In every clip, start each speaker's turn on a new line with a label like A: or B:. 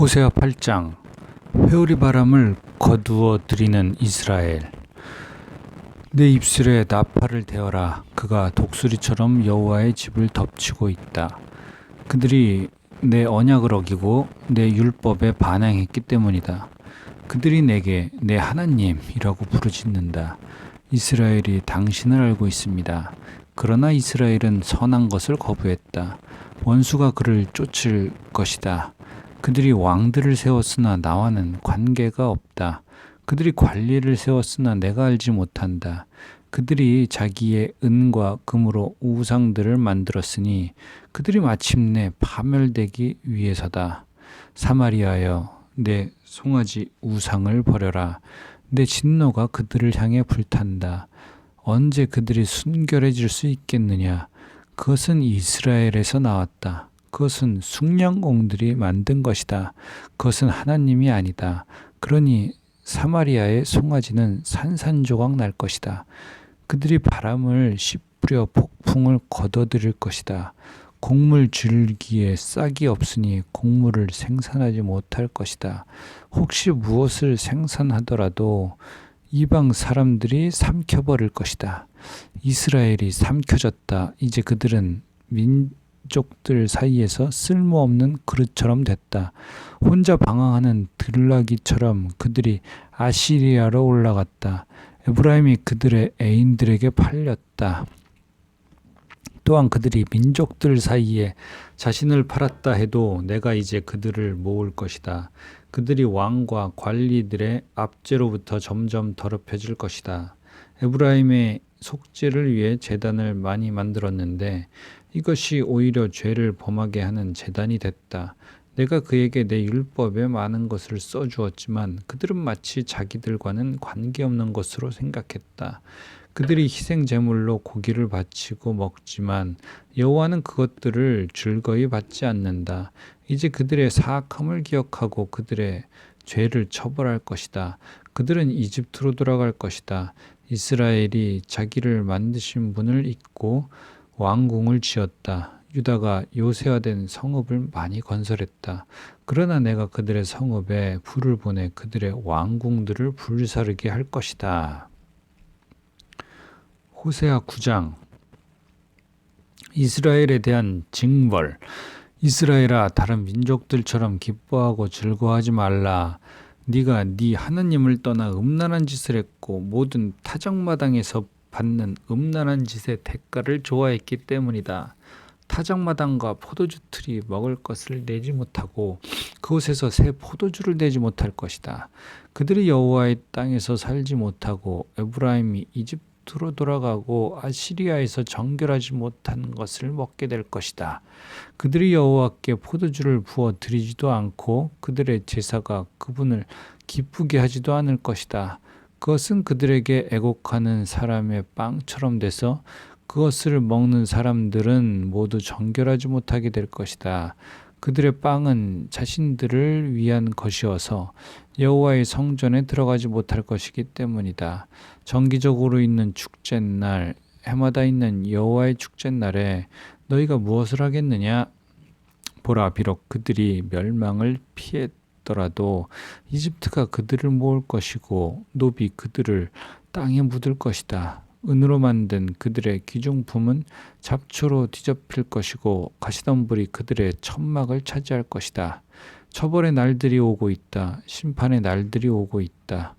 A: 호세아 8장. 회오리 바람을 거두어 들이는 이스라엘. 내 입술에 나팔을 대어라. 그가 독수리처럼 여호와의 집을 덮치고 있다. 그들이 내 언약을 어기고 내 율법에 반항했기 때문이다. 그들이 내게 내 하나님이라고 부르짖는다. 이스라엘이 당신을 알고 있습니다. 그러나 이스라엘은 선한 것을 거부했다. 원수가 그를 쫓을 것이다. 그들이 왕들을 세웠으나 나와는 관계가 없다. 그들이 관리를 세웠으나 내가 알지 못한다. 그들이 자기의 은과 금으로 우상들을 만들었으니 그들이 마침내 파멸되기 위해서다. 사마리아여, 내 송아지 우상을 버려라. 내 진노가 그들을 향해 불탄다. 언제 그들이 순결해질 수 있겠느냐? 그것은 이스라엘에서 나왔다. 그것은 숭령공들이 만든 것이다. 그것은 하나님이 아니다. 그러니 사마리아의 송아지는 산산조각 날 것이다. 그들이 바람을 씹으려 폭풍을 거둬들일 것이다. 곡물 줄기에 싹이 없으니 곡물을 생산하지 못할 것이다. 혹시 무엇을 생산하더라도 이방 사람들이 삼켜버릴 것이다. 이스라엘이 삼켜졌다. 이제 그들은 민족들 사이에서 쓸모없는 그릇처럼 됐다. 혼자 방황하는 들나귀처럼 그들이 아시리아로 올라갔다. 에브라임이 그들의 애인들에게 팔렸다. 또한 그들이 민족들 사이에 자신을 팔았다 해도 내가 이제 그들을 모을 것이다. 그들이 왕과 관리들의 압제로부터 점점 더럽혀질 것이다. 에브라임의 속죄를 위해 제단을 많이 만들었는데 이것이 오히려 죄를 범하게 하는 제단이 됐다. 내가 그에게 내 율법에 많은 것을 써주었지만 그들은 마치 자기들과는 관계없는 것으로 생각했다. 그들이 희생 제물로 고기를 바치고 먹지만 여호와는 그것들을 즐거이 받지 않는다. 이제 그들의 사악함을 기억하고 그들의 죄를 처벌할 것이다. 그들은 이집트로 돌아갈 것이다. 이스라엘이 자기를 만드신 분을 잊고 왕궁을 지었다. 유다가 요새화된 성읍을 많이 건설했다. 그러나 내가 그들의 성읍에 불을 보내 그들의 왕궁들을 불사르게 할 것이다. 호세아 9장. 이스라엘에 대한 징벌. 이스라엘아, 다른 민족들처럼 기뻐하고 즐거워하지 말라. 네가 네 하나님을 떠나 음란한 짓을 했고 모든 타작마당에서 받는 음란한 짓의 대가를 좋아했기 때문이다. 타작마당과 포도주 틀이 먹을 것을 내지 못하고 그곳에서 새 포도주를 내지 못할 것이다. 그들이 여호와의 땅에서 살지 못하고 에브라임이 이집트로 돌아가고 아시리아에서 정결하지 못한 것을 먹게 될 것이다. 그들이 여호와께 포도주를 부어 드리지도 않고 그들의 제사가 그분을 기쁘게 하지도 않을 것이다. 그것은 그들에게 애곡하는 사람의 빵처럼 돼서 그것을 먹는 사람들은 모두 정결하지 못하게 될 것이다. 그들의 빵은 자신들을 위한 것이어서 여호와의 성전에 들어가지 못할 것이기 때문이다. 정기적으로 있는 축제날, 해마다 있는 여호와의 축제날에 너희가 무엇을 하겠느냐? 보라, 비록 그들이 멸망을 피했더라도 이집트가 그들을 모을 것이고 노비 그들을 땅에 묻을 것이다. 은으로 만든 그들의 귀중품은 잡초로 뒤덮일 것이고 가시덤불이 그들의 천막을 차지할 것이다. 처벌의 날들이 오고 있다. 심판의 날들이 오고 있다.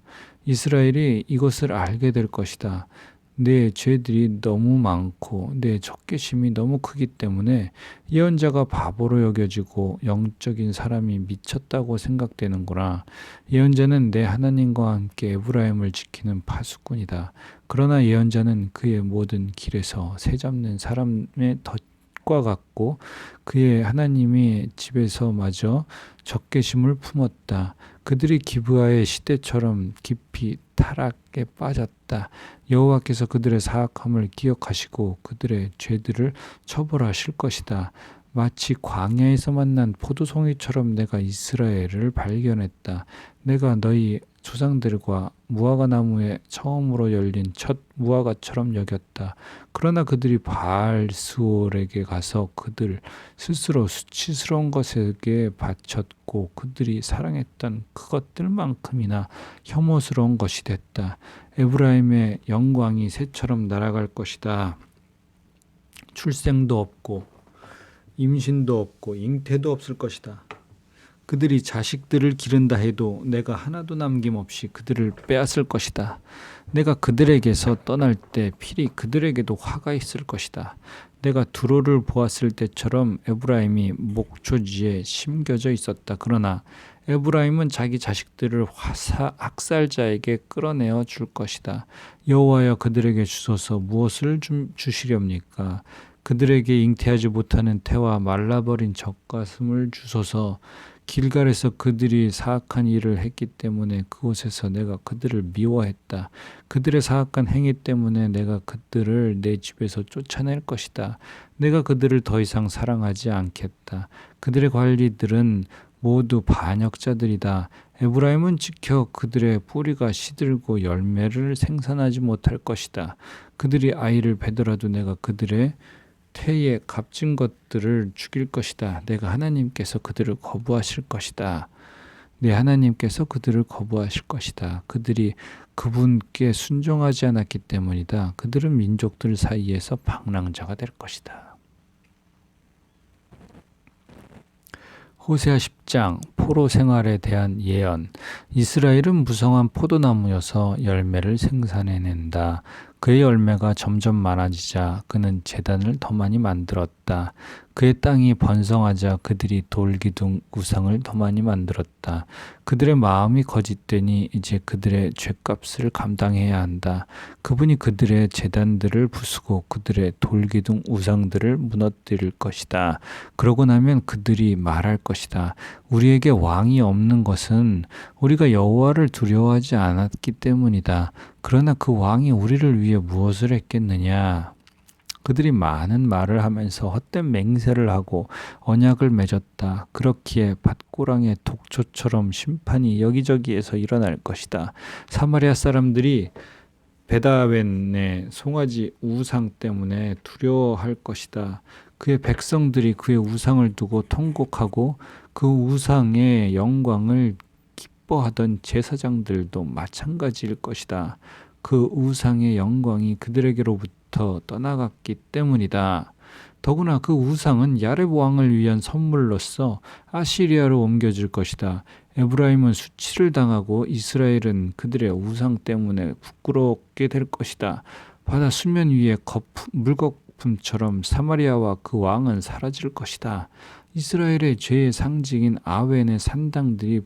A: 이스라엘이 이것을 알게 될 것이다. 내 죄들이 너무 많고 내 적개심이 너무 크기 때문에 예언자가 바보로 여겨지고 영적인 사람이 미쳤다고 생각되는구나. 예언자는 내 하나님과 함께 에브라임을 지키는 파수꾼이다. 그러나 예언자는 그의 모든 길에서 새 잡는 사람의 덫과 같고 그의 하나님의 집에서마저 적개심을 품었다. 그들이 기브아의 시대처럼 깊이 타락에 빠졌다. 여호와께서 그들의 사악함을 기억하시고 그들의 죄들을 처벌하실 것이다. 마치 광야에서 만난 포도송이처럼 내가 이스라엘을 발견했다. 내가 너희 조상들과 무화과 나무에 처음으로 열린 첫 무화과처럼 여겼다. 그러나 그들이 바알스올에게 가서 그들 스스로 수치스러운 것에게 바쳤고 그들이 사랑했던 그것들만큼이나 혐오스러운 것이 됐다. 에브라임의 영광이 새처럼 날아갈 것이다. 출생도 없고 임신도 없고 잉태도 없을 것이다. 그들이 자식들을 기른다 해도 내가 하나도 남김없이 그들을 빼앗을 것이다. 내가 그들에게서 떠날 때 필히 그들에게도 화가 있을 것이다. 내가 두로를 보았을 때처럼 에브라임이 목초지에 심겨져 있었다. 그러나 에브라임은 자기 자식들을 학살자에게 끌어내어 줄 것이다. 여호와여, 그들에게 주소서. 무엇을 주시렵니까? 그들에게 잉태하지 못하는 태와 말라버린 젖가슴을 주소서. 길갈에서 그들이 사악한 일을 했기 때문에 그곳에서 내가 그들을 미워했다. 그들의 사악한 행위 때문에 내가 그들을 내 집에서 쫓아낼 것이다. 내가 그들을 더 이상 사랑하지 않겠다. 그들의 관리들은 모두 반역자들이다. 에브라임은 지켜 그들의 뿌리가 시들고 열매를 생산하지 못할 것이다. 그들이 아이를 베더라도 내가 그들의 태에 값진 것들을 죽일 것이다. 내가 하나님께서 그들을 거부하실 것이다. 내 하나님께서 그들을 거부하실 것이다. 그들이 그분께 순종하지 않았기 때문이다. 그들은 민족들 사이에서 방랑자가 될 것이다. 호세아 10장 포로 생활에 대한 예언. 이스라엘은 무성한 포도나무여서 열매를 생산해낸다. 그의 열매가 점점 많아지자 그는 제단을 더 많이 만들었다. 그의 땅이 번성하자 그들이 돌기둥 우상을 더 많이 만들었다. 그들의 마음이 거짓되니 이제 그들의 죗값을 감당해야 한다. 그분이 그들의 제단들을 부수고 그들의 돌기둥 우상들을 무너뜨릴 것이다. 그러고 나면 그들이 말할 것이다. 우리에게 왕이 없는 것은 우리가 여호와를 두려워하지 않았기 때문이다. 그러나 그 왕이 우리를 위해 무엇을 했겠느냐? 그들이 많은 말을 하면서 헛된 맹세를 하고 언약을 맺었다. 그렇기에 밭고랑의 독초처럼 심판이 여기저기에서 일어날 것이다. 사마리아 사람들이 베다웬의 송아지 우상 때문에 두려워할 것이다. 그의 백성들이 그의 우상을 두고 통곡하고 그 우상의 영광을 기뻐하던 제사장들도 마찬가지일 것이다. 그 우상의 영광이 그들에게로부터 떠나갔기 때문이다. 더구나 그 우상은 야렙 왕을 위한 선물로서 아시리아로 옮겨질 것이다. 에브라임은 수치를 당하고 이스라엘은 그들의 우상 때문에 부끄럽게 될 것이다. 바다 수면 위에 물거품처럼 사마리아와 그 왕은 사라질 것이다. 이스라엘의 죄의 상징인 아웬의 산당들이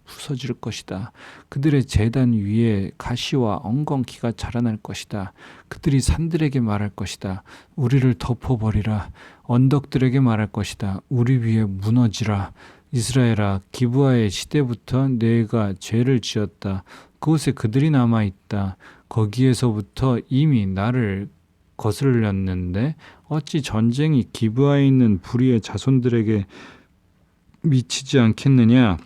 A: 부서질 것이다. 그들의 제단 위에 가시와 엉겅퀴가 자라날 것이다. 그들이 산들에게 말할 것이다. 우리를 덮어버리라. 언덕들에게 말할 것이다. 우리 위에 무너지라. 이스라엘아, 기브아의 시대부터 내가 죄를 지었다. 그곳에 그들이 남아있다. 거기에서부터 이미 나를 거슬렸는데 어찌 전쟁이 기브아에 있는 불의의 자손들에게 미치지 않겠느냐?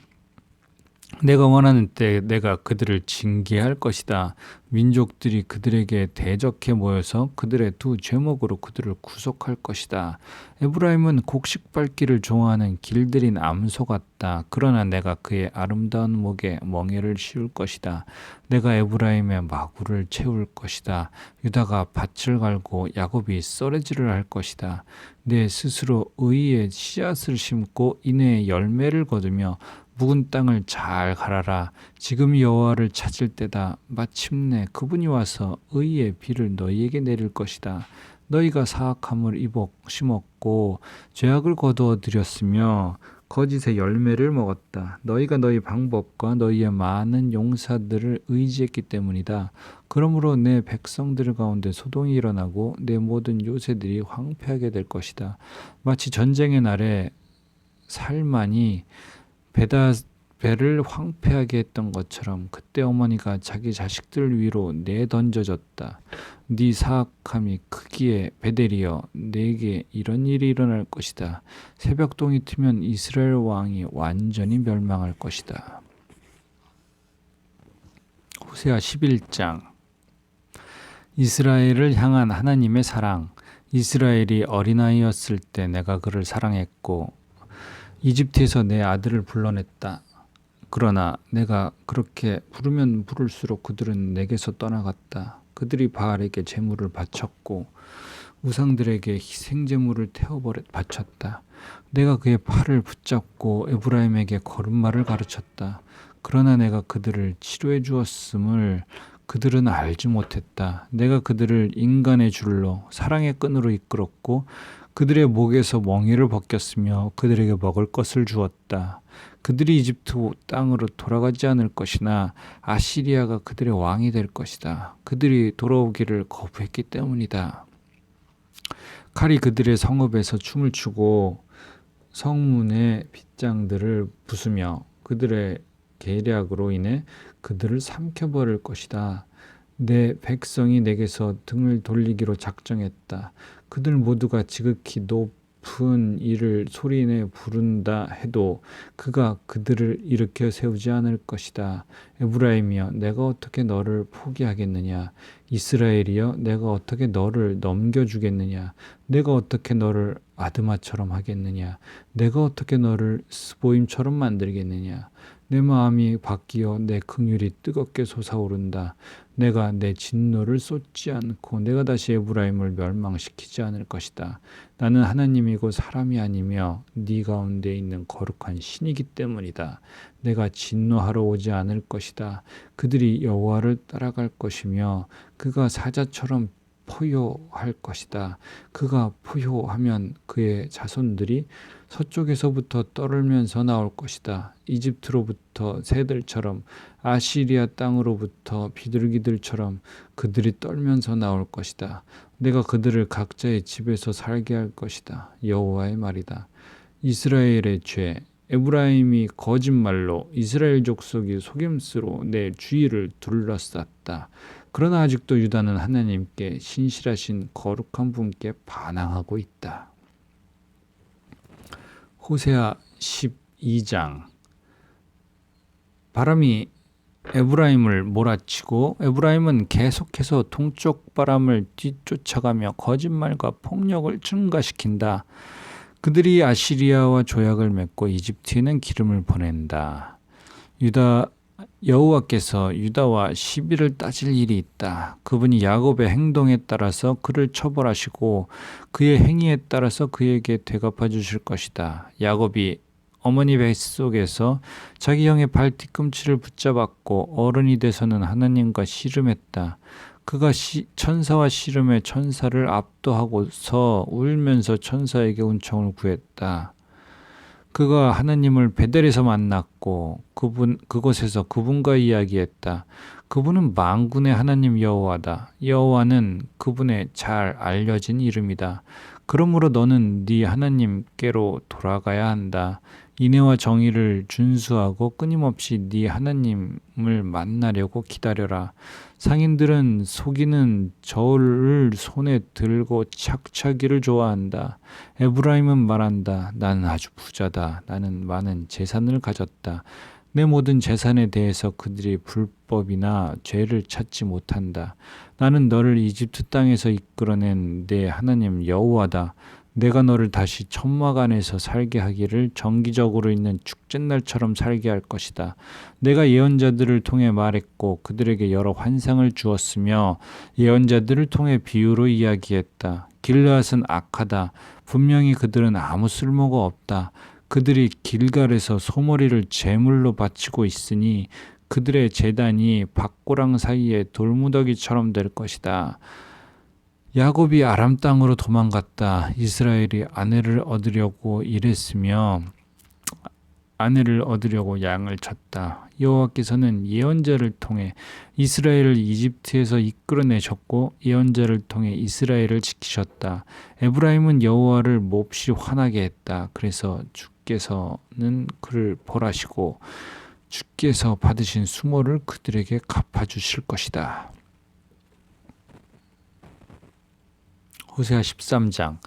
A: 내가 원하는 때 내가 그들을 징계할 것이다. 민족들이 그들에게 대적해 모여서 그들의 두 죄목으로 그들을 구속할 것이다. 에브라임은 곡식 밟기를 좋아하는 길들인 암소 같다. 그러나 내가 그의 아름다운 목에 멍에를 씌울 것이다. 내가 에브라임의 마구를 채울 것이다. 유다가 밭을 갈고 야곱이 썰매질을 할 것이다. 내 스스로 의의 씨앗을 심고 이내 열매를 거두며 묵은 땅을 잘 갈아라. 지금 여호와를 찾을 때다. 마침내 그분이 와서 의의 비를 너희에게 내릴 것이다. 너희가 사악함을 심었고 죄악을 거두어 들였으며 거짓의 열매를 먹었다. 너희가 너희 방법과 너희의 많은 용사들을 의지했기 때문이다. 그러므로 내 백성들 가운데 소동이 일어나고 내 모든 요새들이 황폐하게 될 것이다. 마치 전쟁의 날에 살만이 배를 황폐하게 했던 것처럼 그때 어머니가 자기 자식들 위로 내던져졌다. 네 사악함이 크기에 베델이여, 내게 이런 일이 일어날 것이다. 새벽동이 트면 이스라엘 왕이 완전히 멸망할 것이다. 호세아 11장. 이스라엘을 향한 하나님의 사랑. 이스라엘이 어린아이였을 때 내가 그를 사랑했고 이집트에서 내 아들을 불러냈다. 그러나 내가 그렇게 부르면 부를수록 그들은 내게서 떠나갔다. 그들이 바알에게 제물을 바쳤고 우상들에게 희생제물을 바쳤다. 내가 그의 팔을 붙잡고 에브라임에게 걸음마를 가르쳤다. 그러나 내가 그들을 치료해 주었음을 그들은 알지 못했다. 내가 그들을 인간의 줄로 사랑의 끈으로 이끌었고 그들의 목에서 멍에를 벗겼으며 그들에게 먹을 것을 주었다. 그들이 이집트 땅으로 돌아가지 않을 것이나 아시리아가 그들의 왕이 될 것이다. 그들이 돌아오기를 거부했기 때문이다. 칼이 그들의 성읍에서 춤을 추고 성문의 빗장들을 부수며 그들의 계략으로 인해 그들을 삼켜버릴 것이다. 내 백성이 내게서 등을 돌리기로 작정했다. 그들 모두가 지극히 높은 이를 소리내 부른다 해도 그가 그들을 일으켜 세우지 않을 것이다. 에브라임이여, 내가 어떻게 너를 포기하겠느냐? 이스라엘이여, 내가 어떻게 너를 넘겨주겠느냐? 내가 어떻게 너를 아드마처럼 하겠느냐? 내가 어떻게 너를 스보임처럼 만들겠느냐? 내 마음이 바뀌어 내 긍휼이 뜨겁게 솟아오른다. 내가 내 진노를 쏟지 않고 내가 다시 에브라임을 멸망시키지 않을 것이다. 나는 하나님이고 사람이 아니며 네 가운데 있는 거룩한 신이기 때문이다. 내가 진노하러 오지 않을 것이다. 그들이 여호와를 따라갈 것이며 그가 사자처럼 포효할 것이다. 그가 포효하면 그의 자손들이 서쪽에서부터 떠들면서 나올 것이다. 이집트로부터 새들처럼 아시리아 땅으로부터 비둘기들처럼 그들이 떨면서 나올 것이다. 내가 그들을 각자의 집에서 살게 할 것이다. 여호와의 말이다. 이스라엘의 죄. 에브라임이 거짓말로 이스라엘 족속이 속임수로 내 주위를 둘러쌌다. 그러나 아직도 유다는 하나님께 신실하신 거룩한 분께 반항하고 있다. 호세아 12장. 바람이 에브라임을 몰아치고 에브라임은 계속해서 동쪽 바람을 뒤쫓아가며 거짓말과 폭력을 증가시킨다. 그들이 아시리아와 조약을 맺고 이집트에는 기름을 보낸다. 여호와께서 유다와 시비를 따질 일이 있다. 그분이 야곱의 행동에 따라서 그를 처벌하시고 그의 행위에 따라서 그에게 되갚아 주실 것이다. 야곱이 어머니 뱃속에서 자기 형의 발 뒤꿈치를 붙잡았고 어른이 돼서는 하나님과 씨름했다. 그가 천사와 씨름해 천사를 압도하고서 울면서 천사에게 은총을 구했다. 그가 하나님을 베델에서 만났고 그곳에서 그분과 이야기했다. 그분은 만군의 하나님 여호와다. 여호와는 그분의 잘 알려진 이름이다. 그러므로 너는 네 하나님께로 돌아가야 한다. 인애와 정의를 준수하고 끊임없이 네 하나님을 만나려고 기다려라. 상인들은 속이는 저울을 손에 들고 착착이를 좋아한다. 에브라임은 말한다. 나는 아주 부자다. 나는 많은 재산을 가졌다. 내 모든 재산에 대해서 그들이 불법이나 죄를 찾지 못한다. 나는 너를 이집트 땅에서 이끌어낸 내 하나님 여호와다. 내가 너를 다시 천막 안에서 살게 하기를 정기적으로 있는 축제날처럼 살게 할 것이다. 내가 예언자들을 통해 말했고 그들에게 여러 환상을 주었으며 예언자들을 통해 비유로 이야기했다. 길르앗은 악하다. 분명히 그들은 아무 쓸모가 없다. 그들이 길갈에서 소머리를 제물로 바치고 있으니 그들의 제단이 밭고랑 사이에 돌무더기처럼 될 것이다. 야곱이 아람 땅으로 도망갔다. 이스라엘이 아내를 얻으려고 일했으며 아내를 얻으려고 양을 쳤다. 여호와께서는 예언자를 통해 이스라엘을 이집트에서 이끌어내셨고 예언자를 통해 이스라엘을 지키셨다. 에브라임은 여호와를 몹시 화나게 했다. 그래서 주께서는 그를 벌하시고 주께서 받으신 수모를 그들에게 갚아주실 것이다. 호세아 13장.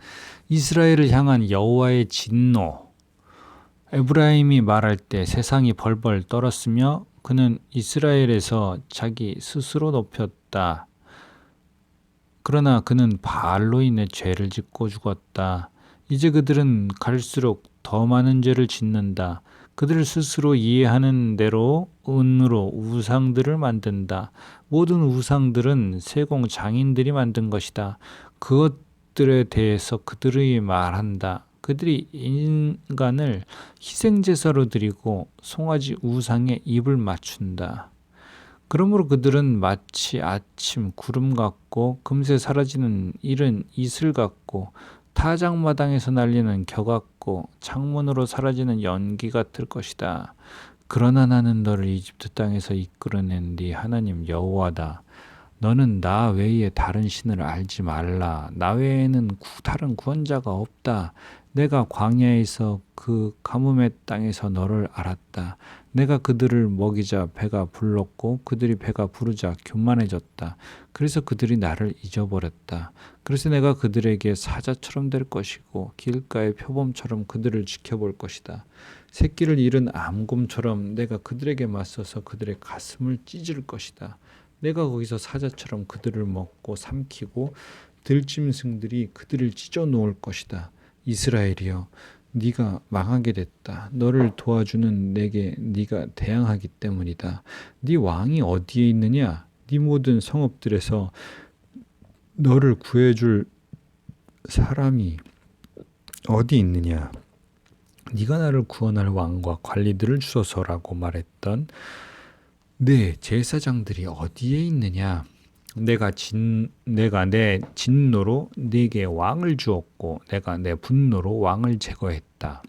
A: 이스라엘을 향한 여호와의 진노. 에브라임이 말할 때 세상이 벌벌 떨었으며 그는 이스라엘에서 자기 스스로 높였다. 그러나 그는 바알로 인해 죄를 짓고 죽었다. 이제 그들은 갈수록 더 많은 죄를 짓는다. 그들 스스로 이해하는 대로 은으로 우상들을 만든다. 모든 우상들은 세공 장인들이 만든 것이다. 그것들에 대해서 그들이 말한다. 그들이 인간을 희생제사로 드리고 송아지 우상에 입을 맞춘다. 그러므로 그들은 마치 아침 구름 같고 금세 사라지는 이른 이슬 같고 타작마당에서 날리는 겨 같고 창문으로 사라지는 연기 같을 것이다. 그러나 나는 너를 이집트 땅에서 이끌어낸 네 하나님 여호와다. 너는 나 외에 다른 신을 알지 말라. 나 외에는 다른 구원자가 없다. 내가 광야에서 그 가뭄의 땅에서 너를 알았다. 내가 그들을 먹이자 배가 불렀고 그들이 배가 부르자 교만해졌다. 그래서 그들이 나를 잊어버렸다. 그래서 내가 그들에게 사자처럼 될 것이고 길가의 표범처럼 그들을 지켜볼 것이다. 새끼를 잃은 암곰처럼 내가 그들에게 맞서서 그들의 가슴을 찢을 것이다. 내가 거기서 사자처럼 그들을 먹고 삼키고 들짐승들이 그들을 찢어 놓을 것이다. 이스라엘이여, 네가 망하게 됐다. 너를 도와주는 내게 네가 대항하기 때문이다. 네 왕이 어디에 있느냐? 네 모든 성읍들에서 너를 구해줄 사람이 어디 있느냐? 네가 나를 구원할 왕과 관리들을 주소서라고 말했던 내 제사장들이 어디에 있느냐? 내가 내 진노로 네게 왕을 주었고 내가 내 분노로 왕을 제거했다.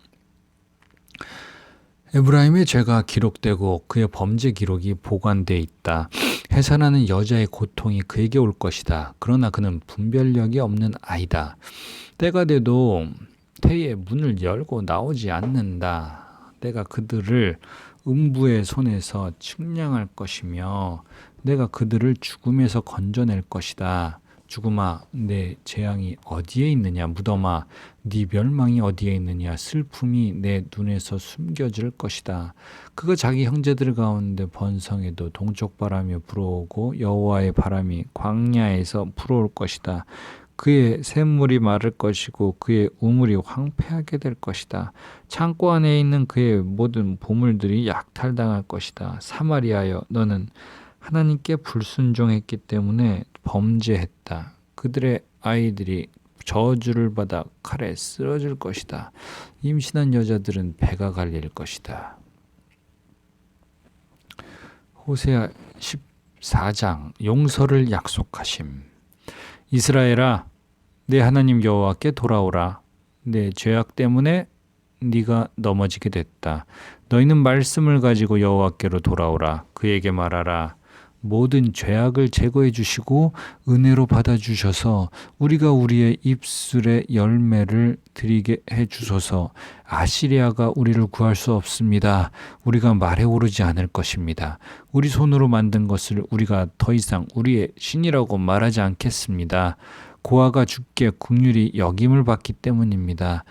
A: 에브라임의 죄가 기록되고 그의 범죄 기록이 보관돼 있다. 해산하는 여자의 고통이 그에게 올 것이다. 그러나 그는 분별력이 없는 아이다. 때가 돼도 태의 문을 열고 나오지 않는다. 내가 그들을 음부의 손에서 측량할 것이며 내가 그들을 죽음에서 건져낼 것이다. 죽음아, 내 재앙이 어디에 있느냐? 무덤아, 네 멸망이 어디에 있느냐? 슬픔이 내 눈에서 숨겨질 것이다. 그가 자기 형제들 가운데 번성해도 동쪽 바람이 불어오고 여호와의 바람이 광야에서 불어올 것이다. 그의 샘물이 마를 것이고 그의 우물이 황폐하게 될 것이다. 창고 안에 있는 그의 모든 보물들이 약탈당할 것이다. 사마리아여, 너는 하나님께 불순종했기 때문에 범죄했다. 그들의 아이들이 저주를 받아 칼에 쓰러질 것이다. 임신한 여자들은 배가 갈릴 것이다. 호세아 14장 용서를 약속하심. 이스라엘아, 내 하나님 여호와께 돌아오라. 내 죄악 때문에 네가 넘어지게 됐다. 너희는 말씀을 가지고 여호와께로 돌아오라. 그에게 말하라. 모든 죄악을 제거해 주시고 은혜로 받아주셔서 우리가 우리의 입술의 열매를 드리게 해 주소서. 아시리아가 우리를 구할 수 없습니다. 우리가 말에 오르지 않을 것입니다. 우리 손으로 만든 것을 우리가 더 이상 우리의 신이라고 말하지 않겠습니다. 고아가 죽게 긍휼히 여김을 받기 때문입니다.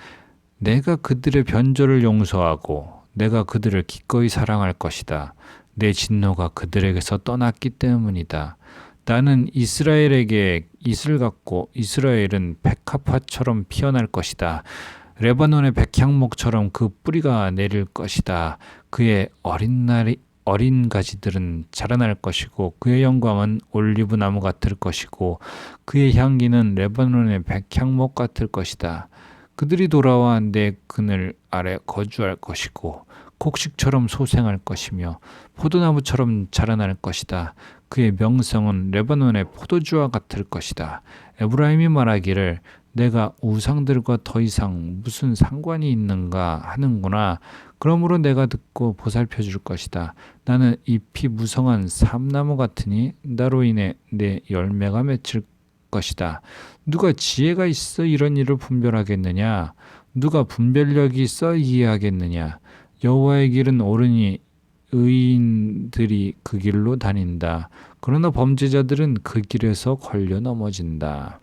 A: 내가 그들의 변절을 용서하고 내가 그들을 기꺼이 사랑할 것이다. 내 진노가 그들에게서 떠났기 때문이다. 나는 이스라엘에게 이슬 같고 이스라엘은 백합화처럼 피어날 것이다. 레바논의 백향목처럼 그 뿌리가 내릴 것이다. 그의 어린 가지들은 자라날 것이고 그의 영광은 올리브 나무 같을 것이고 그의 향기는 레바논의 백향목 같을 것이다. 그들이 돌아와 내 그늘 아래 거주할 것이고 곡식처럼 소생할 것이며 포도나무처럼 자라날 것이다. 그의 명성은 레바논의 포도주와 같을 것이다. 에브라임이 말하기를 내가 우상들과 더 이상 무슨 상관이 있는가 하는구나. 그러므로 내가 듣고 보살펴 줄 것이다. 나는 잎이 무성한 삼나무 같으니 나로 인해 내 열매가 맺힐 것이다. 누가 지혜가 있어 이런 일을 분별하겠느냐? 누가 분별력이 있어 이해하겠느냐? 여호와의 길은 옳으니 의인들이 그 길로 다닌다. 그러나 범죄자들은 그 길에서 걸려 넘어진다.